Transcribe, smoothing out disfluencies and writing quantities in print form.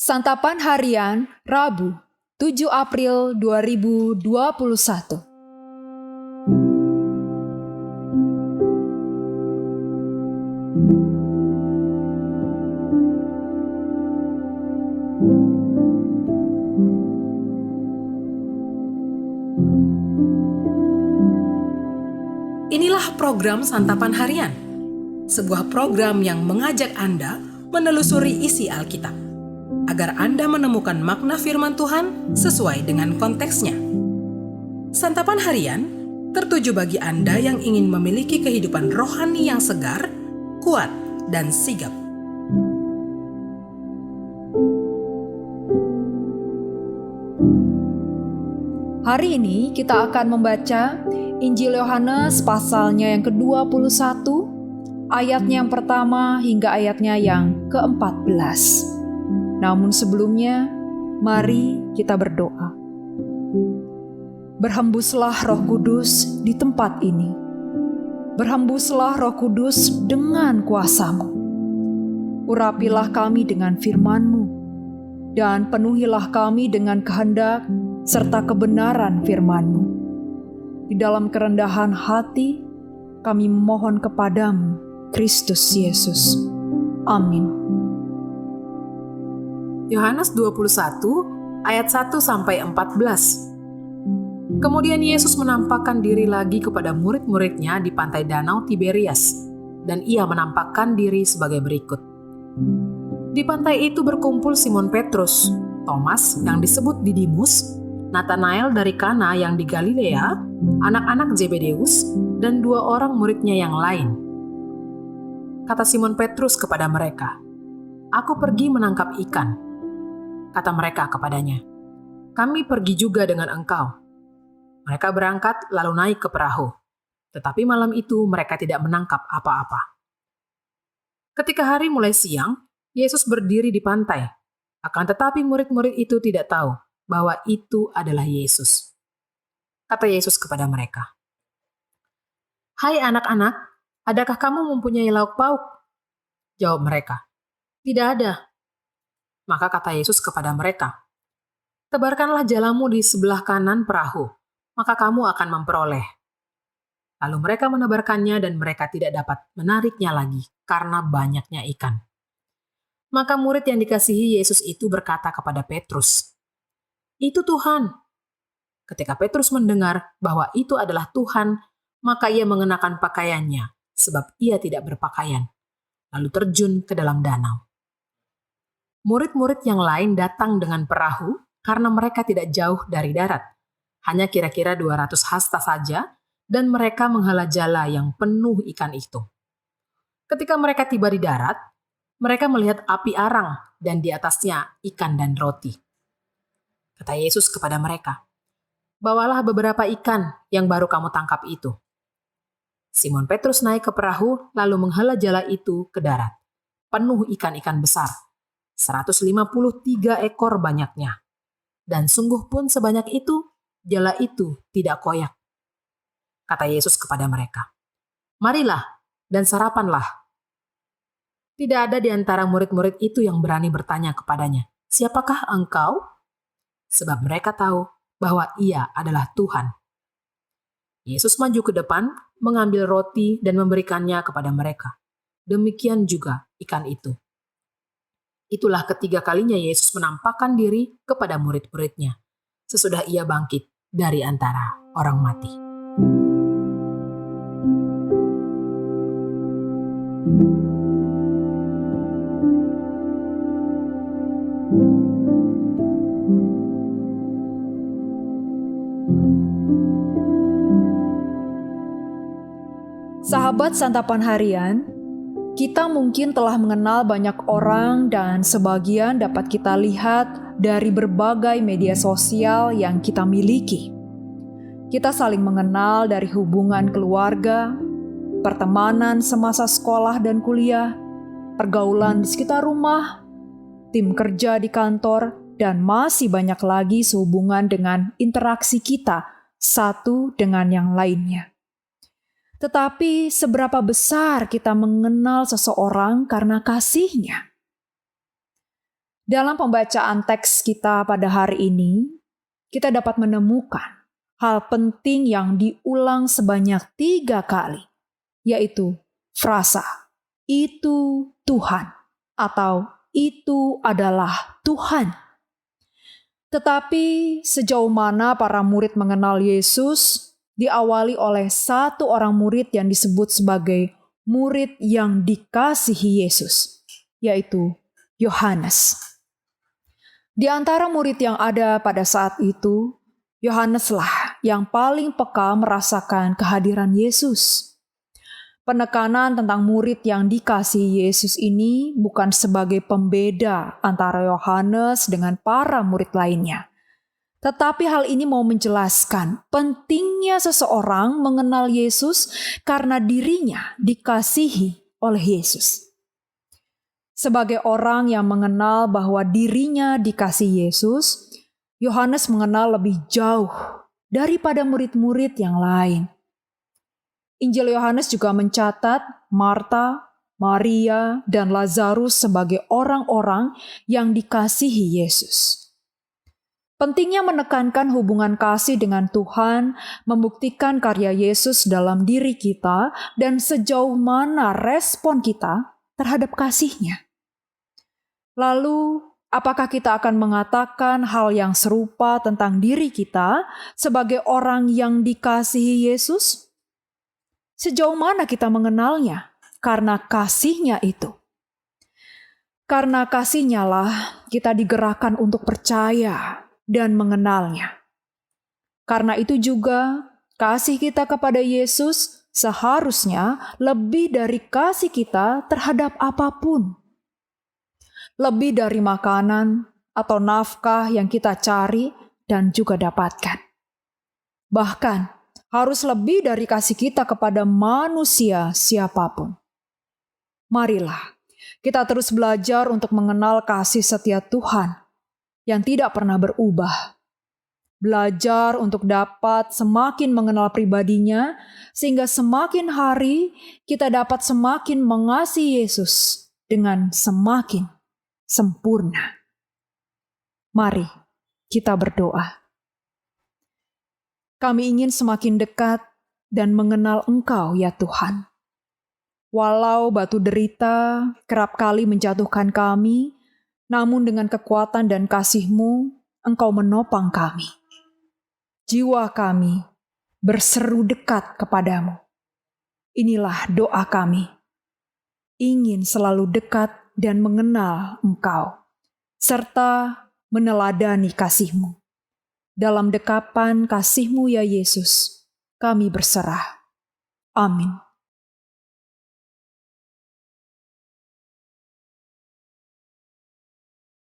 Santapan Harian Rabu 7 April 2021. Inilah program Santapan Harian, sebuah program yang mengajak Anda menelusuri isi Alkitab, agar Anda menemukan makna firman Tuhan sesuai dengan konteksnya. Santapan Harian tertuju bagi Anda yang ingin memiliki kehidupan rohani yang segar, kuat, dan sigap. Hari ini kita akan membaca Injil Yohanes pasalnya yang ke-21, ayatnya yang pertama hingga ayatnya yang ke-14. Namun sebelumnya, mari kita berdoa. Berhembuslah Roh Kudus di tempat ini. Berhembuslah Roh Kudus dengan kuasa-Mu. Urapilah kami dengan firman-Mu, dan penuhilah kami dengan kehendak serta kebenaran firman-Mu. Di dalam kerendahan hati, kami memohon kepadamu, Kristus Yesus. Amin. Yohanes 21 ayat 1-14. Kemudian Yesus menampakkan diri lagi kepada murid-muridnya di pantai Danau Tiberias, dan ia menampakkan diri sebagai berikut. Di pantai itu berkumpul Simon Petrus, Thomas yang disebut Didimus, Natanael dari Kana yang di Galilea, anak-anak Zebedeus, dan 2 orang muridnya yang lain. Kata Simon Petrus kepada mereka, "Aku pergi menangkap ikan." Kata mereka kepadanya, "Kami pergi juga dengan engkau." Mereka berangkat lalu naik ke perahu. Tetapi malam itu mereka tidak menangkap apa-apa. Ketika hari mulai siang, Yesus berdiri di pantai. Akan tetapi murid-murid itu tidak tahu bahwa itu adalah Yesus. Kata Yesus kepada mereka, "Hai anak-anak, adakah kamu mempunyai lauk pauk?" Jawab mereka, "Tidak ada." Maka kata Yesus kepada mereka, "Tebarkanlah jalamu di sebelah kanan perahu, maka kamu akan memperoleh." Lalu mereka menebarkannya dan mereka tidak dapat menariknya lagi karena banyaknya ikan. Maka murid yang dikasihi Yesus itu berkata kepada Petrus, "Itu Tuhan." Ketika Petrus mendengar bahwa itu adalah Tuhan, maka ia mengenakan pakaiannya, sebab ia tidak berpakaian, lalu terjun ke dalam danau. Murid-murid yang lain datang dengan perahu karena mereka tidak jauh dari darat, hanya kira-kira 200 hasta saja, dan mereka menghala jala yang penuh ikan itu. Ketika mereka tiba di darat, mereka melihat api arang dan di atasnya ikan dan roti. Kata Yesus kepada mereka, "Bawalah beberapa ikan yang baru kamu tangkap itu." Simon Petrus naik ke perahu lalu menghala jala itu ke darat, penuh ikan-ikan besar, 153 ekor banyaknya. Dan sungguh pun sebanyak itu, jala itu tidak koyak. Kata Yesus kepada mereka, "Marilah dan sarapanlah." Tidak ada di antara murid-murid itu yang berani bertanya kepadanya, "Siapakah engkau?" Sebab mereka tahu bahwa ia adalah Tuhan. Yesus maju ke depan, mengambil roti dan memberikannya kepada mereka. Demikian juga ikan itu. Itulah ketiga kalinya Yesus menampakkan diri kepada murid-muridnya, sesudah ia bangkit dari antara orang mati. Sahabat Santapan Harian, kita mungkin telah mengenal banyak orang dan sebagian dapat kita lihat dari berbagai media sosial yang kita miliki. Kita saling mengenal dari hubungan keluarga, pertemanan semasa sekolah dan kuliah, pergaulan di sekitar rumah, tim kerja di kantor, dan masih banyak lagi sehubungan dengan interaksi kita satu dengan yang lainnya. Tetapi seberapa besar kita mengenal seseorang karena kasihnya? Dalam pembacaan teks kita pada hari ini, kita dapat menemukan hal penting yang diulang sebanyak 3 kali, yaitu frasa, "Itu Tuhan," atau "Itu adalah Tuhan." Tetapi sejauh mana para murid mengenal Yesus diawali oleh satu orang murid yang disebut sebagai murid yang dikasihi Yesus, yaitu Yohanes. Di antara murid yang ada pada saat itu, Yohaneslah yang paling peka merasakan kehadiran Yesus. Penekanan tentang murid yang dikasihi Yesus ini bukan sebagai pembeda antara Yohanes dengan para murid lainnya. Tetapi hal ini mau menjelaskan pentingnya seseorang mengenal Yesus karena dirinya dikasihi oleh Yesus. Sebagai orang yang mengenal bahwa dirinya dikasihi Yesus, Yohanes mengenal lebih jauh daripada murid-murid yang lain. Injil Yohanes juga mencatat Marta, Maria, dan Lazarus sebagai orang-orang yang dikasihi Yesus. Pentingnya menekankan hubungan kasih dengan Tuhan, membuktikan karya Yesus dalam diri kita, dan sejauh mana respon kita terhadap kasih-Nya. Lalu, apakah kita akan mengatakan hal yang serupa tentang diri kita sebagai orang yang dikasihi Yesus? Sejauh mana kita mengenalnya? Karena kasih-Nya itu. Karena kasih-Nya lah kita digerakkan untuk percaya dan mengenalnya. Karena itu juga kasih kita kepada Yesus seharusnya lebih dari kasih kita terhadap apapun. Lebih dari makanan atau nafkah yang kita cari dan juga dapatkan. Bahkan, harus lebih dari kasih kita kepada manusia siapapun. Marilah kita terus belajar untuk mengenal kasih setia Tuhan yang tidak pernah berubah. Belajar untuk dapat semakin mengenal pribadinya, sehingga semakin hari kita dapat semakin mengasihi Yesus dengan semakin sempurna. Mari kita berdoa. Kami ingin semakin dekat dan mengenal Engkau ya Tuhan. Walau batu derita kerap kali menjatuhkan kami, namun dengan kekuatan dan kasih-Mu, Engkau menopang kami. Jiwa kami berseru dekat kepadamu. Inilah doa kami. Ingin selalu dekat dan mengenal Engkau, serta meneladani kasih-Mu. Dalam dekapan kasih-Mu ya Yesus, kami berserah. Amin.